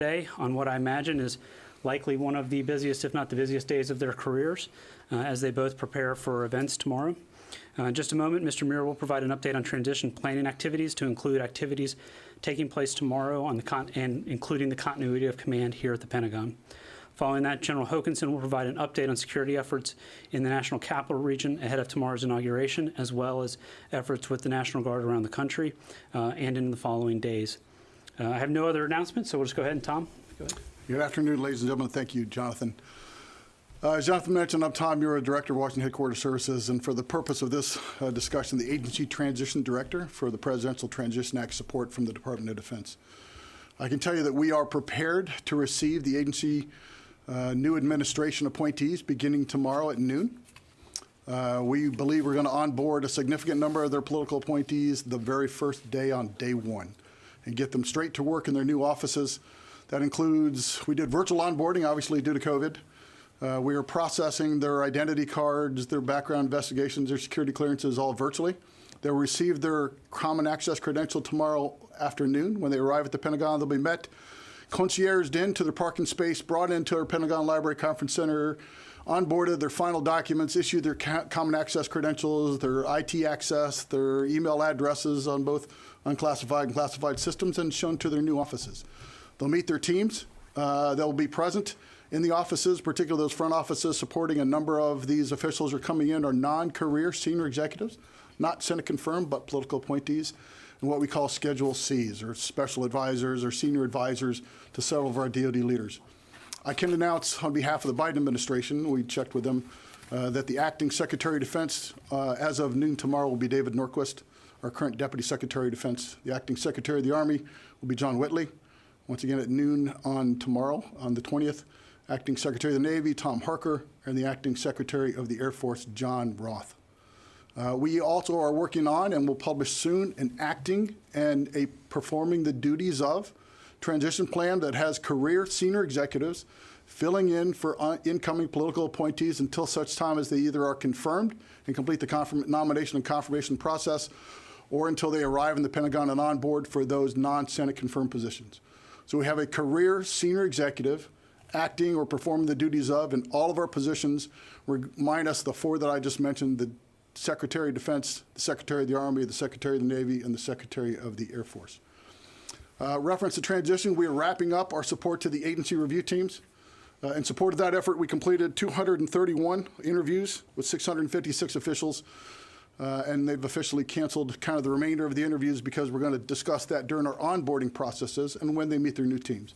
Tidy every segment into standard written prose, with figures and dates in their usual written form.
Today on what I imagine is likely one of the busiest, if not the busiest days of their careers as they both prepare for events tomorrow. In just a moment, Mr. Muir will provide an update on transition planning activities to include activities taking place tomorrow and including the continuity of command here at the Pentagon. Following that, General Hokanson will provide an update on security efforts in the National Capital Region ahead of tomorrow's inauguration, as well as efforts with the National Guard around the country and in the following days. I have no other announcements, so we'll just go ahead and Tom, go ahead. Good afternoon, ladies and gentlemen. Thank you, Jonathan. As Jonathan mentioned, I'm Tom Muir, Director of Washington Headquarters Services, and for the purpose of this discussion, the Agency Transition Director for the Presidential Transition Act support from the Department of Defense. I can tell you that we are prepared to receive the agency new administration appointees beginning tomorrow at noon. We believe we're going to onboard a significant number of their political appointees the very first day on day one and get them straight to work in their new offices. That includes, we did virtual onboarding, obviously due to COVID. We are processing their identity cards, their background investigations, their security clearances all virtually. They'll receive their common access credential tomorrow afternoon. When they arrive at the Pentagon, they'll be met, concierged into their parking space, brought into our Pentagon Library Conference Center, onboarded their final documents, issued their common access credentials, their IT access, their email addresses on both unclassified and classified systems, and shown to their new offices. They'll meet their teams. They'll be present in the offices, particularly those front offices supporting a number of these officials are coming in are non-career senior executives, not Senate confirmed, but political appointees, and what we call Schedule Cs, or special advisors or senior advisors to several of our DoD leaders. I can announce on behalf of the Biden administration, we checked with them, that the acting Secretary of Defense as of noon tomorrow will be David Norquist, our current Deputy Secretary of Defense. The acting Secretary of the Army will be John Whitley. Once again at noon on tomorrow, on the 20th, acting Secretary of the Navy, Tom Harker, and the acting Secretary of the Air Force, John Roth. We also are working on and will publish soon an acting and a performing the duties of transition plan that has career senior executives filling in for incoming political appointees until such time as they either are confirmed and complete the nomination and confirmation process, or until they arrive in the Pentagon and on board for those non-Senate confirmed positions. So we have a career senior executive acting or performing the duties of in all of our positions, minus the four that I just mentioned, the Secretary of Defense, the Secretary of the Army, the Secretary of the Navy, and the Secretary of the Air Force. Reference to transition, we are wrapping up our support to the agency review teams. In support of that effort, we completed 231 interviews with 656 officials, and they've officially canceled kind of the remainder of the interviews because we're going to discuss that during our onboarding processes and when they meet their new teams.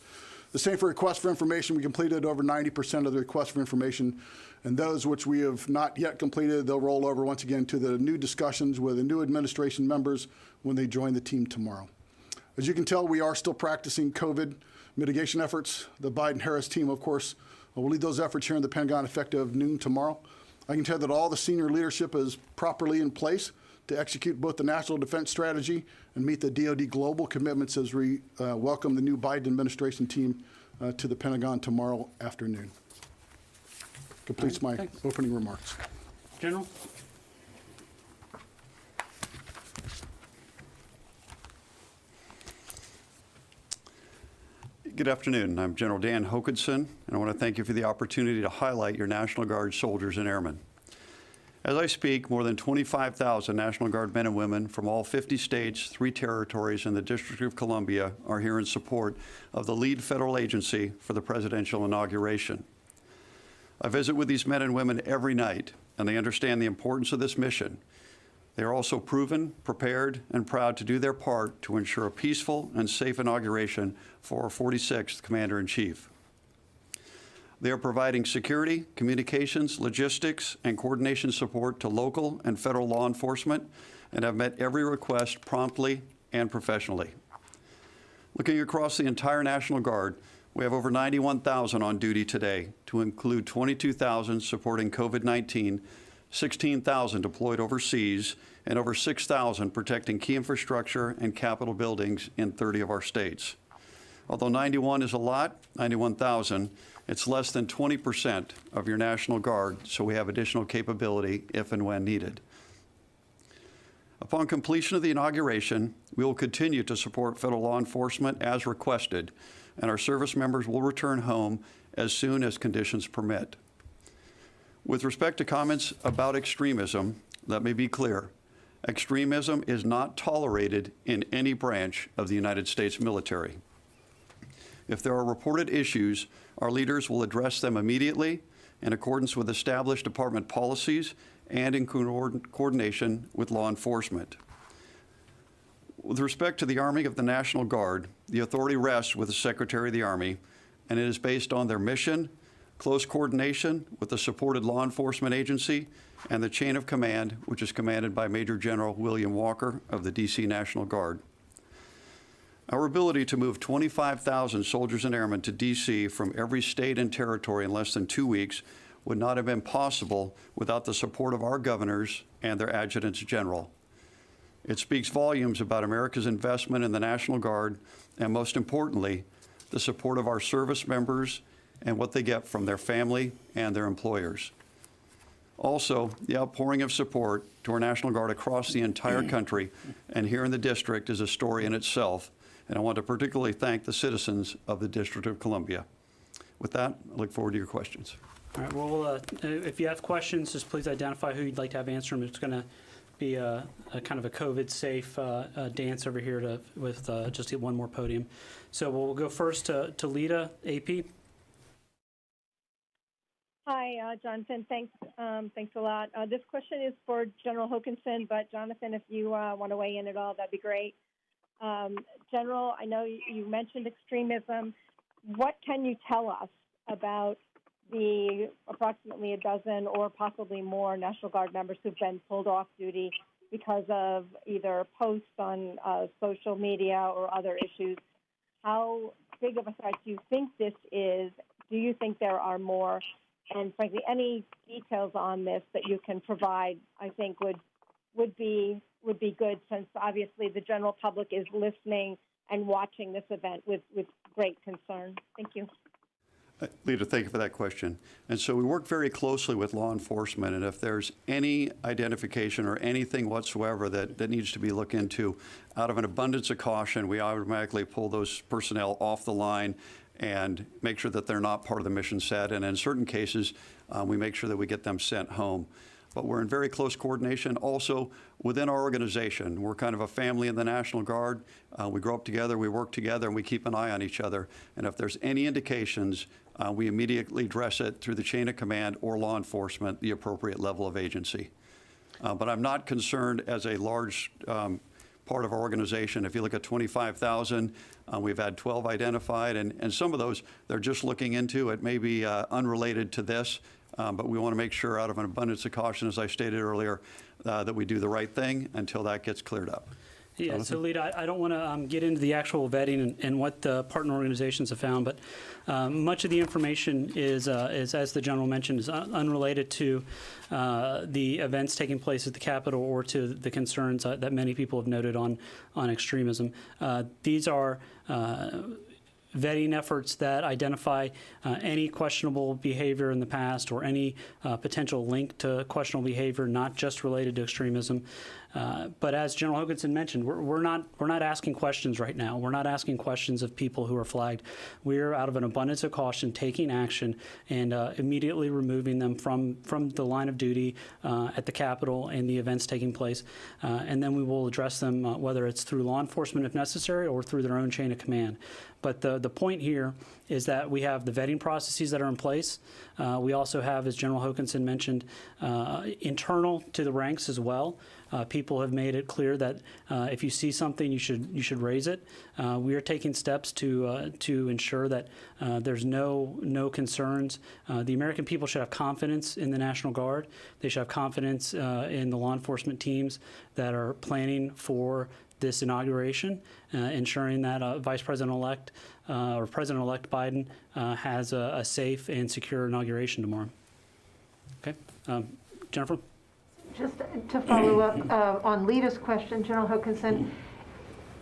The same for requests for information. We completed over 90% of the requests for information, and those which we have not yet completed, they'll roll over once again to the new discussions with the new administration members when they join the team tomorrow. As you can tell, we are still practicing COVID mitigation efforts. The Biden-Harris team, of course, will lead those efforts here in the Pentagon effective noon tomorrow. I can tell that all the senior leadership is properly in place to execute both the national defense strategy and meet the DoD global commitments as we welcome the new Biden administration team to the Pentagon tomorrow afternoon. Completes my opening remarks. General? Good afternoon. I'm General Dan Hokanson, and I want to thank you for the opportunity to highlight your National Guard soldiers and airmen. As I speak, more than 25,000 National Guard men and women from all 50 states, 3 territories, and the District of Columbia are here in support of the lead federal agency for the presidential inauguration. I visit with these men and women every night, and they understand the importance of this mission. They are also proven, prepared, and proud to do their part to ensure a peaceful and safe inauguration for our 46th Commander-in-Chief. They are providing security, communications, logistics, and coordination support to local and federal law enforcement and have met every request promptly and professionally. Looking across the entire National Guard, we have over 91,000 on duty today, to include 22,000 supporting COVID-19, 16,000 deployed overseas, and over 6,000 protecting key infrastructure and Capitol buildings in 30 of our states. Although 91 is a lot, 91,000, it's less than 20% of your National Guard, so we have additional capability if and when needed. Upon completion of the inauguration, we will continue to support federal law enforcement as requested and our service members will return home as soon as conditions permit. With respect to comments about extremism, let me be clear. Extremism is not tolerated in any branch of the United States military. If there are reported issues, our leaders will address them immediately in accordance with established department policies and in coordination with law enforcement. With respect to the arming of the National Guard, the authority rests with the Secretary of the Army, and it is based on their mission, close coordination with the supported law enforcement agency, and the chain of command, which is commanded by Major General William Walker of the D.C. National Guard. Our ability to move 25,000 soldiers and airmen to D.C. from every state and territory in less than 2 weeks would not have been possible without the support of our governors and their adjutants general. It speaks volumes about America's investment in the National Guard, and most importantly, the support of our service members and what they get from their family and their employers. Also, the outpouring of support to our National Guard across the entire country and here in the district is a story in itself, and I want to particularly thank the citizens of the District of Columbia. With that, I look forward to your questions. All right, well, if you have questions, just please identify who you'd like to have answer them. It's going to be a kind of a COVID-safe dance over here with just one more podium. So we'll go first to Lita, AP. Hi, Jonathan. Thanks a lot. This question is for General Hokanson, but Jonathan, if you want to weigh in at all, that'd be great. General, I know you mentioned extremism. What can you tell us about the approximately a dozen or possibly more National Guard members who've been pulled off duty because of either posts on social media or other issues? How big of a threat do you think this is? Do you think there are more? And frankly, any details on this that you can provide, I think would be good, since obviously the general public is listening and watching this event with great concern. Thank you. Lita, thank you for that question. And so we work very closely with law enforcement, and if there's any identification or anything whatsoever that needs to be looked into, out of an abundance of caution, we automatically pull those personnel off the line and make sure that they're not part of the mission set. And in certain cases, we make sure that we get them sent home. But we're in very close coordination also within our organization. We're kind of a family in the National Guard. We grow up together, we work together, and we keep an eye on each other. And if there's any indications, we immediately address it through the chain of command or law enforcement, the appropriate level of agency. But I'm not concerned as a large part of our organization. If you look at 25,000, we've had 12 identified, and some of those they're just looking into. It may be unrelated to this, but we want to make sure, out of an abundance of caution, as I stated earlier, that we do the right thing until that gets cleared up. Yeah, so Lita, I don't want to get into the actual vetting and what the partner organizations have found, but much of the information is, as the General mentioned, is unrelated to the events taking place at the Capitol or to the concerns that many people have noted on extremism. These are vetting efforts that identify any questionable behavior in the past or any potential link to questionable behavior, not just related to extremism. But as General Hokanson mentioned, we're not asking questions right now. We're not asking questions of people who are flagged. We're, out of an abundance of caution, taking action and immediately removing them from the line of duty at the Capitol and the events taking place. And then we will address them, whether it's through law enforcement if necessary or through their own chain of command. But the point here is that we have the vetting processes that are in place. We also have, as General Hokanson mentioned, internal to the ranks as well. People have made it clear that if you see something, you should raise it. We are taking steps to ensure that there's no concerns. The American people should have confidence in the National Guard. They should have confidence in the law enforcement teams that are planning for this inauguration, ensuring that Vice President-elect or President-elect Biden has a safe and secure inauguration tomorrow. Okay, Jennifer? Just to follow up on Lita's question, General Hokanson,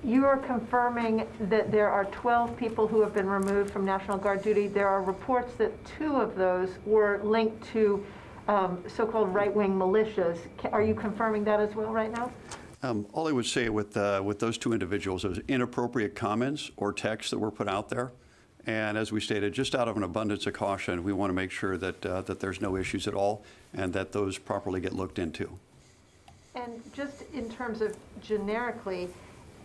you are confirming that there are 12 people who have been removed from National Guard duty. There are reports that 2 of those were linked to so-called right-wing militias. Are you confirming that as well right now? All I would say with those 2 individuals is inappropriate comments or texts that were put out there. And as we stated, just out of an abundance of caution, we want to make sure that, that there's no issues at all and that those properly get looked into. And just in terms of generically,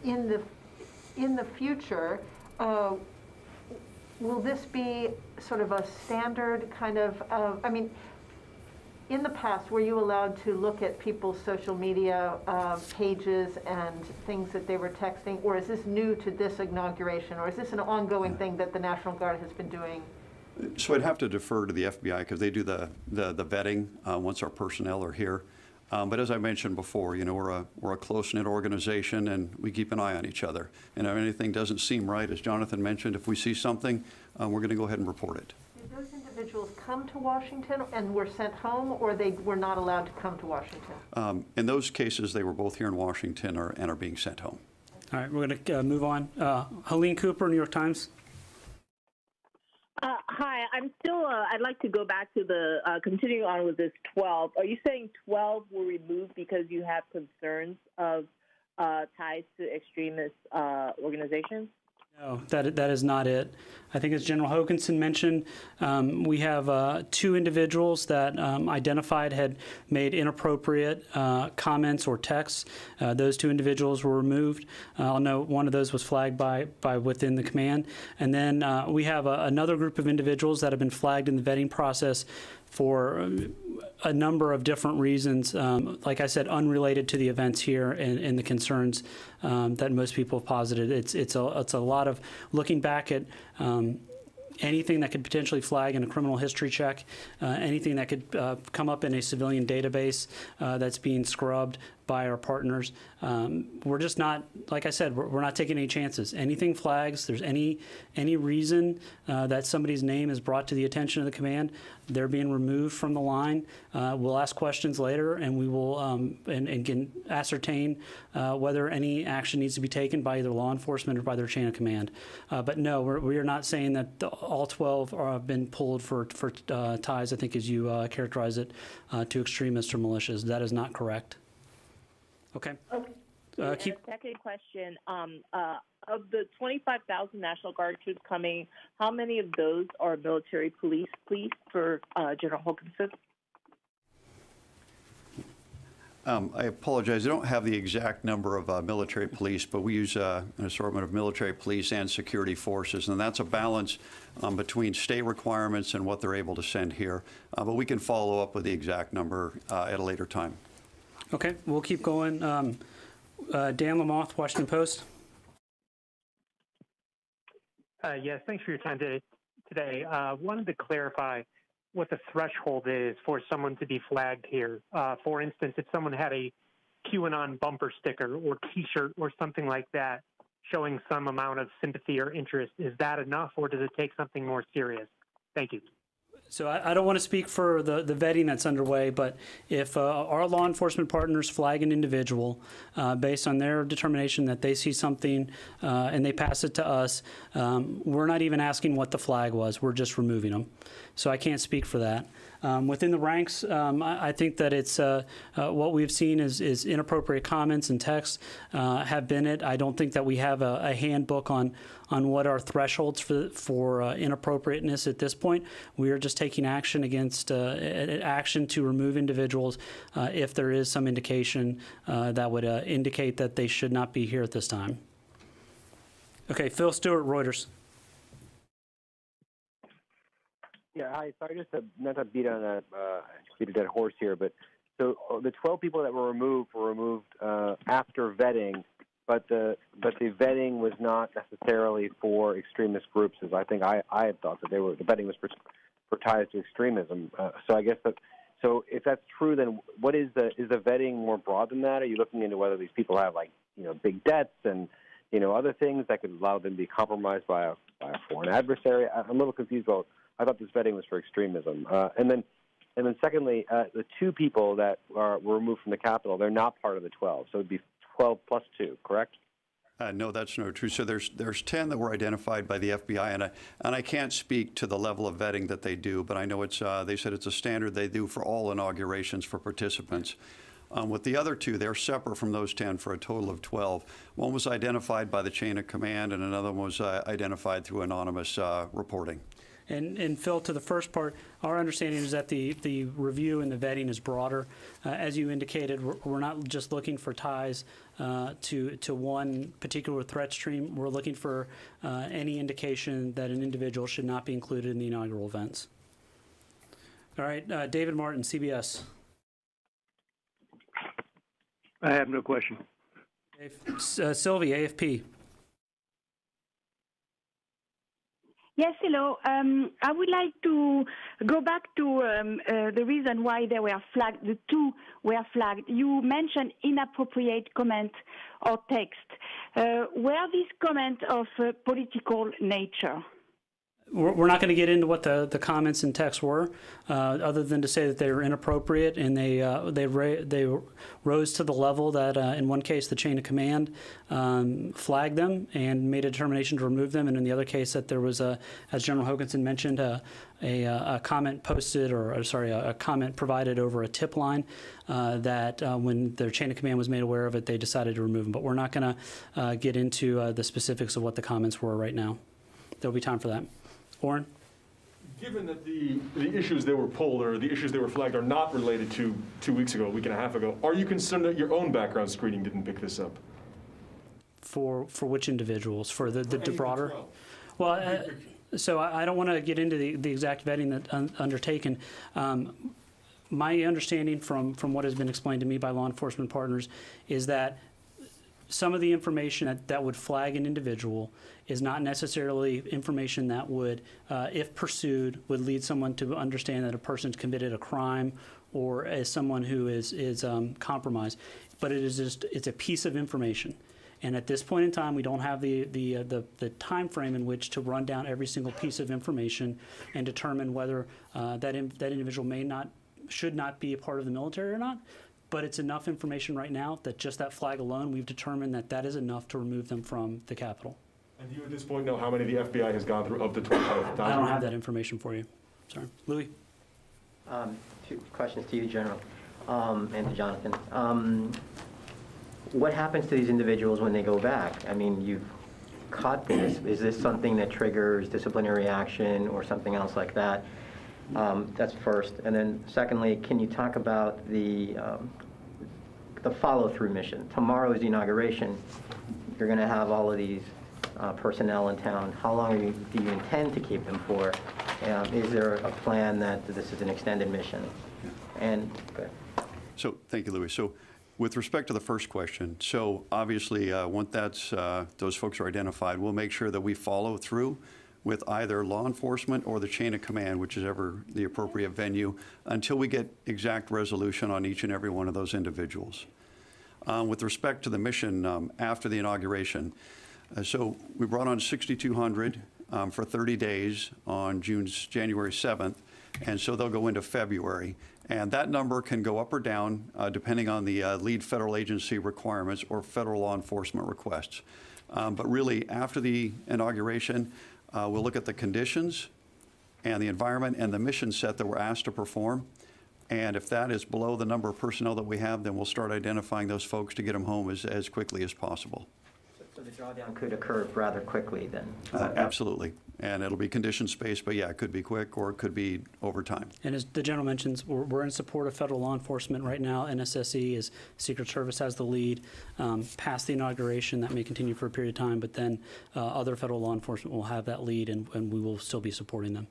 in the future, will this be sort of a standard kind of, I mean, in the past, were you allowed to look at people's social media pages and things that they were texting, or is this new to this inauguration, or is this an ongoing thing that the National Guard has been doing? So I'd have to defer to the FBI because they do the vetting once our personnel are here. But as I mentioned before, you know, we're a close-knit organization and we keep an eye on each other. And if anything doesn't seem right, as Jonathan mentioned, if we see something, we're going to go ahead and report it. Did those individuals come to Washington and were sent home, or they were not allowed to come to Washington? In those cases, they were both here in Washington and are being sent home. All right, we're going to move on. Helene Cooper, New York Times. Hi, I'm still, I'd like to go back to the, continuing on with this 12. Are you saying 12 were removed because you have concerns of ties to extremist organizations? No, that is not it. I think as General Hokanson mentioned, we have 2 individuals that identified had made inappropriate comments or texts. Those 2 individuals were removed. I'll note one of those was flagged by within the command. And then we have another group of individuals that have been flagged in the vetting process for a number of different reasons, like I said, unrelated to the events here and the concerns that most people have posited. It's a lot of looking back at anything that could potentially flag in a criminal history check, anything that could come up in a civilian database that's being scrubbed by our partners. We're just not, like I said, we're not taking any chances. Anything flags, there's any reason that somebody's name is brought to the attention of the command, they're being removed from the line. We'll ask questions later, and we will and can ascertain whether any action needs to be taken by either law enforcement or by their chain of command. But no, we are not saying that all 12 have been pulled for ties, I think as you characterize it, to extremists or militias. That is not correct. Okay. Okay. And a second question, of the 25,000 National Guard troops coming, how many of those are military police, please, for General Hokanson? I apologize. I don't have the exact number of military police, but we use an assortment of military police and security forces, and that's a balance between state requirements and what they're able to send here. But we can follow up with the exact number at a later time. Okay, we'll keep going. Dan Lamoth, Washington Post. Yes, thanks for your time today. Wanted to clarify what the threshold is for someone to be flagged here. For instance, if someone had a QAnon bumper sticker or T-shirt or something like that showing some amount of sympathy or interest, is that enough, or does it take something more serious? Thank you. So I don't want to speak for the vetting that's underway, but if our law enforcement partners flag an individual based on their determination that they see something and they pass it to us, we're not even asking what the flag was. We're just removing them. So I can't speak for that. Within the ranks, I think that it's what we've seen is inappropriate comments and texts have been it. I don't think that we have a handbook on what our thresholds for inappropriateness at this point. We are just taking action against action to remove individuals if there is some indication that would indicate that they should not be here at this time. Okay, Phil Stewart, Reuters. Yeah, hi. Sorry, just not to beat a dead horse here, but so the 12 people that were removed after vetting, but the vetting was not necessarily for extremist groups, as I think I had thought that the vetting was for ties to extremism. So I guess so if that's true, then what is the vetting more broad than that? Are you looking into whether these people have big debts and other things that could allow them to be compromised by a foreign adversary? I'm a little confused about. I thought this vetting was for extremism. And then secondly, the 2 people that were removed from the Capitol, they're not part of the 12. So it would be 12 plus 2, correct? No, that's not true. So there's 10 that were identified by the FBI, and I can't speak to the level of vetting that they do, but I know it's they said it's a standard they do for all inaugurations for participants. With the other two, they're separate from those 10 for a total of 12. One was identified by the chain of command, and another one was identified through anonymous reporting. And Phil, to the first part, our understanding is that the review and the vetting is broader. As you indicated, we're not just looking for ties to one particular threat stream. We're looking for any indication that an individual should not be included in the inaugural events. All right, David Martin, CBS. I have no question. Sylvie, AFP. Yes, hello. I would like to go back to the reason why they were flagged, the two were flagged. You mentioned inappropriate comment or text. Were these comments of political nature? We're not going to get into what the comments and texts were, other than to say that they were inappropriate and they rose to the level that, in one case, the chain of command flagged them and made a determination to remove them, and in the other case, that there was as General Hoganson mentioned, a comment posted, a comment provided over a tip line that when their chain of command was made aware of it, they decided to remove them. But we're not going to get into the specifics of what the comments were right now. There'll be time for that. Warren? Given that the issues that were pulled or the issues that were flagged are not related to 2 weeks ago, a week and a half ago, are you concerned that your own background screening didn't pick this up? For which individuals? For the broader? Well, so I don't want to get into the exact vetting that undertaken. My understanding from what has been explained to me by law enforcement partners is that some of the information that would flag an individual is not necessarily information that would, if pursued, would lead someone to understand that a person's committed a crime or as someone who is compromised. But it's a piece of information. And at this point in time, we don't have the time frame in which to run down every single piece of information and determine whether that individual should not be a part of the military or not. But it's enough information right now that just that flag alone, we've determined that is enough to remove them from the Capitol. And do you at this point know how many the FBI has gone through of the 25,000? I don't have that information for you. Sorry. Louis? Two questions to you, General, and to Jonathan. What happens to these individuals when they go back? I mean, you've caught this. Is this something that triggers disciplinary action or something else like that? That's first. And then secondly, can you talk about the follow-through mission? Tomorrow is the inauguration. You're going to have all of these personnel in town. How long do you intend to keep them for? Is there a plan that this is an extended mission? And good. So thank you, Louis. So with respect to the first question, so obviously once those folks are identified, we'll make sure that we follow through with either law enforcement or the chain of command, which is ever the appropriate venue, until we get exact resolution on each and every one of those individuals. With respect to the mission after the inauguration, so we brought on 6,200 for 30 days on January 7th, and so they'll go into February. And that number can go up or down depending on the lead federal agency requirements or federal law enforcement requests. But really, after the inauguration, we'll look at the conditions and the environment and the mission set that we're asked to perform. And if that is below the number of personnel that we have, then we'll start identifying those folks to get them home as quickly as possible. So the drawdown could occur rather quickly then? Absolutely. And it'll be condition-based, but yeah, it could be quick or it could be over time. And as the general mentions, we're in support of federal law enforcement right now. NSSE is Secret Service has the lead. Past the inauguration, that may continue for a period of time, but then other federal law enforcement will have that lead, and we will still be supporting them.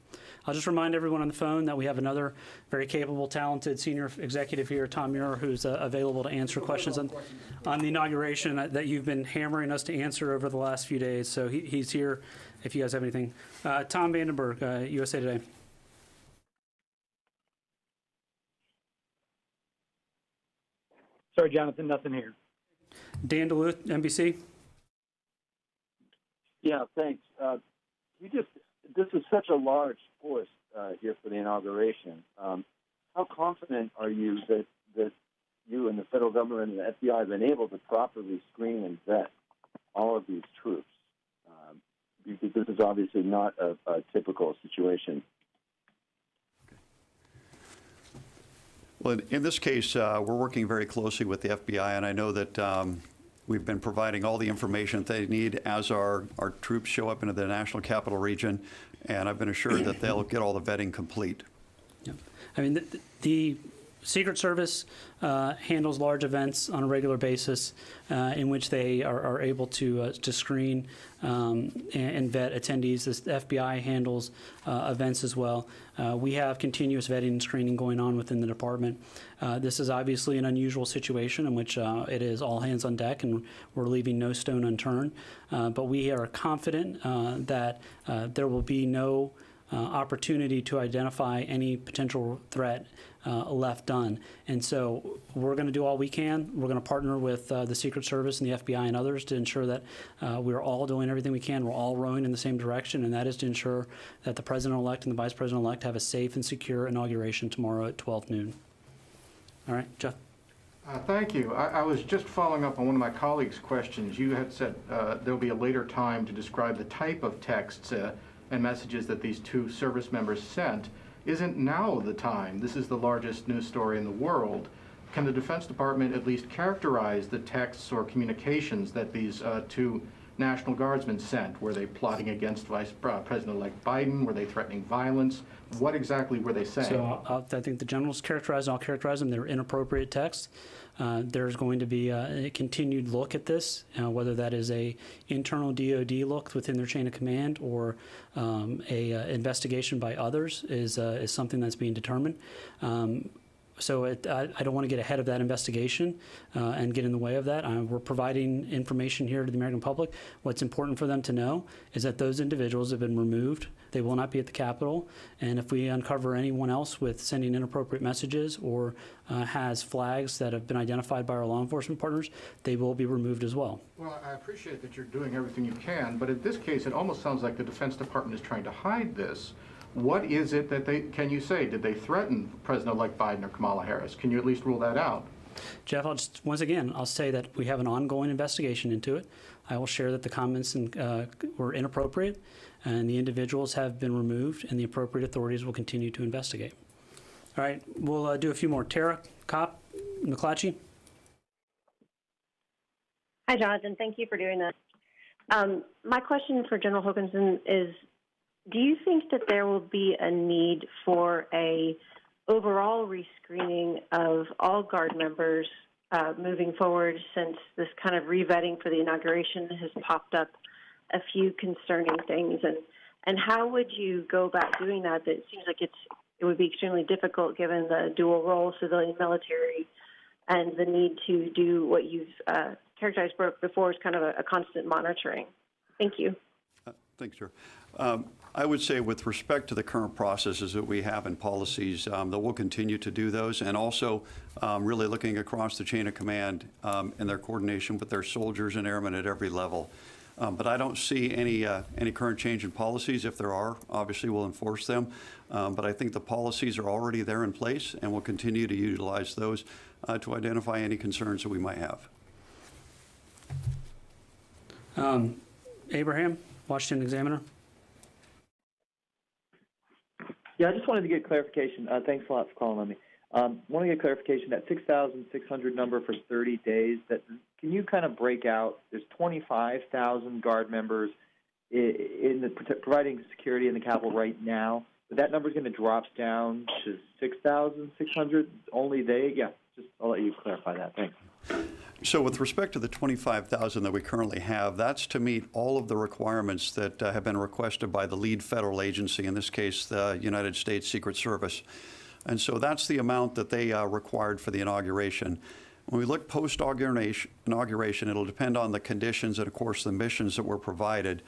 I'll just remind everyone on the phone that we have another very capable, talented senior executive here, Tom Muir, who's available to answer questions on the inauguration that you've been hammering us to answer over the last few days. So he's here if you guys have anything. Tom Vandenberg, USA Today. Sorry, Jonathan, nothing here. Dan Duluth, NBC. Yeah, thanks. This is such a large force here for the inauguration. How confident are you that you and the federal government and the FBI have been able to properly screen and vet all of these troops? Because this is obviously not a typical situation. Well, in this case, we're working very closely with the FBI, and I know that we've been providing all the information that they need as our troops show up into the National Capital Region, and I've been assured that they'll get all the vetting complete. Yep. I mean, the Secret Service handles large events on a regular basis in which they are able to screen and vet attendees. The FBI handles events as well. We have continuous vetting and screening going on within the department. This is obviously an unusual situation in which it is all hands on deck and we're leaving no stone unturned. But we are confident that there will be no opportunity to identify any potential threat left done. And so we're going to do all we can. We're going to partner with the Secret Service and the FBI and others to ensure that we're all doing everything we can. We're all rowing in the same direction, and that is to ensure that the President-elect and the Vice President-elect have a safe and secure inauguration tomorrow at 12 noon. All right, Jeff. Thank you. I was just following up on one of my colleagues' questions. You had said there'll be a later time to describe the type of texts and messages that these two service members sent. Isn't now the time? This is the largest news story in the world. Can the Defense Department at least characterize the texts or communications that these two National Guardsmen sent? Were they plotting against Vice President-elect Biden? Were they threatening violence? What exactly were they saying? So I think the generals characterized, I'll characterize them, they're inappropriate texts. There's going to be a continued look at this, whether that is a internal DOD look within their chain of command or a investigation by others is something that's being determined. So I don't want to get ahead of that investigation and get in the way of that. We're providing information here to the American public. What's important for them to know is that those individuals have been removed. They will not be at the Capitol. And if we uncover anyone else with sending inappropriate messages or has flags that have been identified by our law enforcement partners, they will be removed as well. Well, I appreciate that you're doing everything you can, but in this case, it almost sounds like the Defense Department is trying to hide this. What is it that can you say? Did they threaten President-elect Biden or Kamala Harris? Can you at least rule that out? Jeff, once again, I'll say that we have an ongoing investigation into it. I will share that the comments were inappropriate and the individuals have been removed and the appropriate authorities will continue to investigate. All right, we'll do a few more. Tara Kopp, McClatchy. Hi, Jonathan. Thank you for doing this. My question for General Hokanson is, do you think that there will be a need for a overall rescreening of all Guard members moving forward, since this kind of revetting for the inauguration has popped up a few concerning things? And how would you go about doing that? It seems like it would be extremely difficult given the dual role, civilian military, and the need to do what you've characterized before as kind of a constant monitoring. Thank you. Thanks, sir. I would say with respect to the current processes that we have and policies, that we'll continue to do those, and also really looking across the chain of command and their coordination with their soldiers and airmen at every level. But I don't see any current change in policies. If there are, obviously we'll enforce them. But I think the policies are already there in place, and we'll continue to utilize those to identify any concerns that we might have. Abraham, Washington Examiner. Yeah, I just wanted to get clarification. Thanks a lot for calling on me. Want to get clarification, that 6,600 number for 30 days, can you kind of break out, there's 25,000 Guard members providing security in the Capitol right now, but that number is going to drop down to 6,600, only they? Yeah, I'll let you clarify that. Thanks. So with respect to the 25,000 that we currently have, that's to meet all of the requirements that have been requested by the lead federal agency, in this case, the United States Secret Service. And so that's the amount that they required for the inauguration. When we look post-inauguration, it'll depend on the conditions and, of course, the missions that were provided.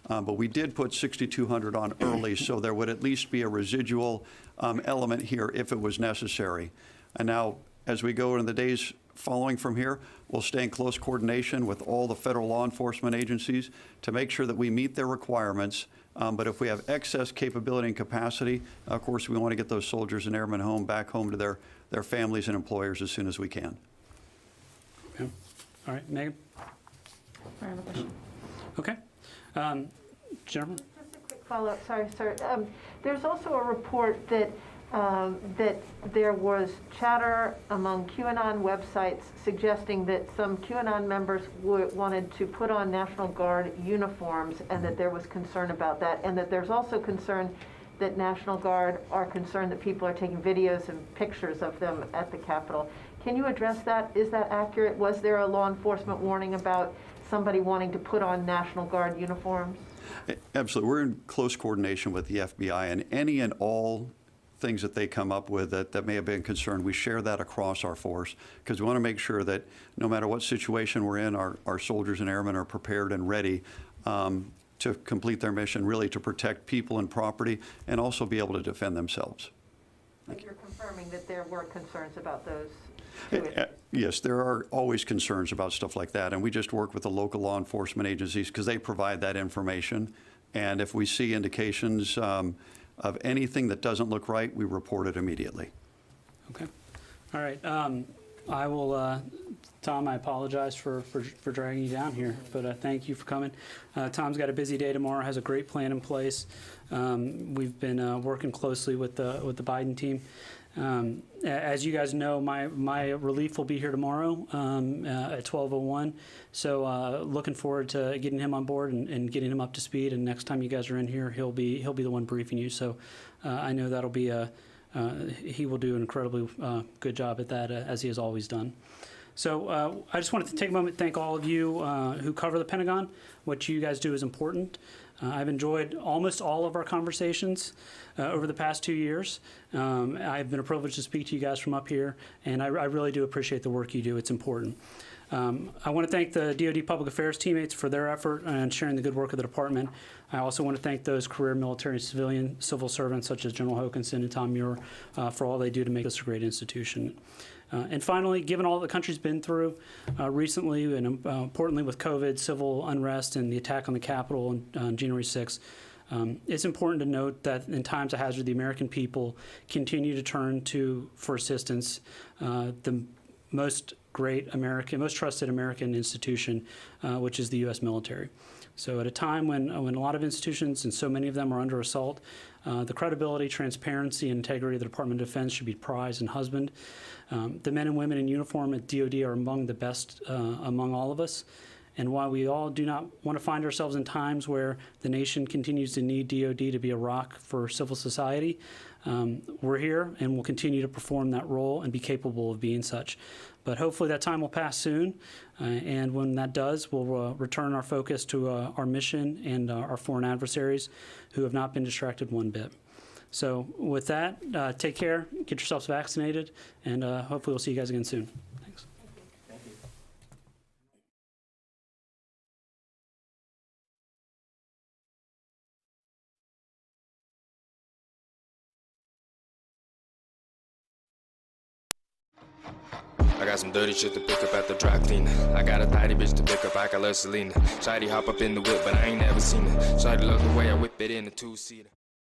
But we did put 6,200 on early, so there would at least be a residual element here if it was necessary. And now, as we go in the days following from here, we'll stay in close coordination with all the federal law enforcement agencies to make sure that we meet their requirements. But if we have excess capability and capacity, of course, we want to get those soldiers and airmen back home to their families and employers as soon as we can. Okay. All right, Megan? I have a question. Okay. Jennifer? Just a quick follow-up. Sorry, sir. There's also a report that that there was chatter among QAnon websites suggesting that some QAnon members wanted to put on National Guard uniforms, and that there was concern about that, and that there's also concern that National Guard are concerned that people are taking videos and pictures of them at the Capitol. Can you address that? Is that accurate? Was there a law enforcement warning about somebody wanting to put on National Guard uniforms? Absolutely. We're in close coordination with the FBI, and any and all things that they come up with that may have been concerned, we share that across our force, because we want to make sure that no matter what situation we're in, our soldiers and airmen are prepared and ready to complete their mission, really to protect people and property, and also be able to defend themselves. But you're confirming that there were concerns about those? Yes, there are always concerns about stuff like that, and we just work with the local law enforcement agencies because they provide that information. And if we see indications of anything that doesn't look right, we report it immediately. Okay. All right. I will, Tom, I apologize for dragging you down here, but thank you for coming. Tom's got a busy day tomorrow, has a great plan in place. We've been working closely with the Biden team. As you guys know, my relief will be here tomorrow at 12:01. So looking forward to getting him on board and getting him up to speed. And next time you guys are in here, he'll be the one briefing you. So I know that'll be he will do an incredibly good job at that, as he has always done. So I just wanted to take a moment to thank all of you who cover the Pentagon. What you guys do is important. I've enjoyed almost all of our conversations over the past 2 years. I've been a privilege to speak to you guys from up here, and I really do appreciate the work you do. It's important. I want to thank the DoD Public Affairs teammates for their effort and sharing the good work of the department. I also want to thank those career military and civilian civil servants such as General Hokanson and Tom Muir for all they do to make this a great institution. And finally, given all the country's been through recently, and importantly with COVID, civil unrest, and the attack on the Capitol on January 6th, it's important to note that in times of hazard, the American people continue to turn for assistance the most trusted American institution, which is the U.S. military. So at a time when a lot of institutions, and so many of them, are under assault, the credibility, transparency, and integrity of the Department of Defense should be prized and husbanded. The men and women in uniform at DoD are among the best among all of us. And while we all do not want to find ourselves in times where the nation continues to need DoD to be a rock for civil society, we're here and will continue to perform that role and be capable of being such. But hopefully that time will pass soon, and when that does, we'll return our focus to our mission and our foreign adversaries who have not been distracted one bit. So with that, take care, get yourselves vaccinated, and hopefully we'll see you guys again soon. Thanks. Thank you. I got some dirty shit to pick up at the dry cleaner. I got a tidy bitch to pick up, I got love Selena. Shawty hop up in the whip, but I ain't never seen her. Shawty love the way I whip it in a two-seater.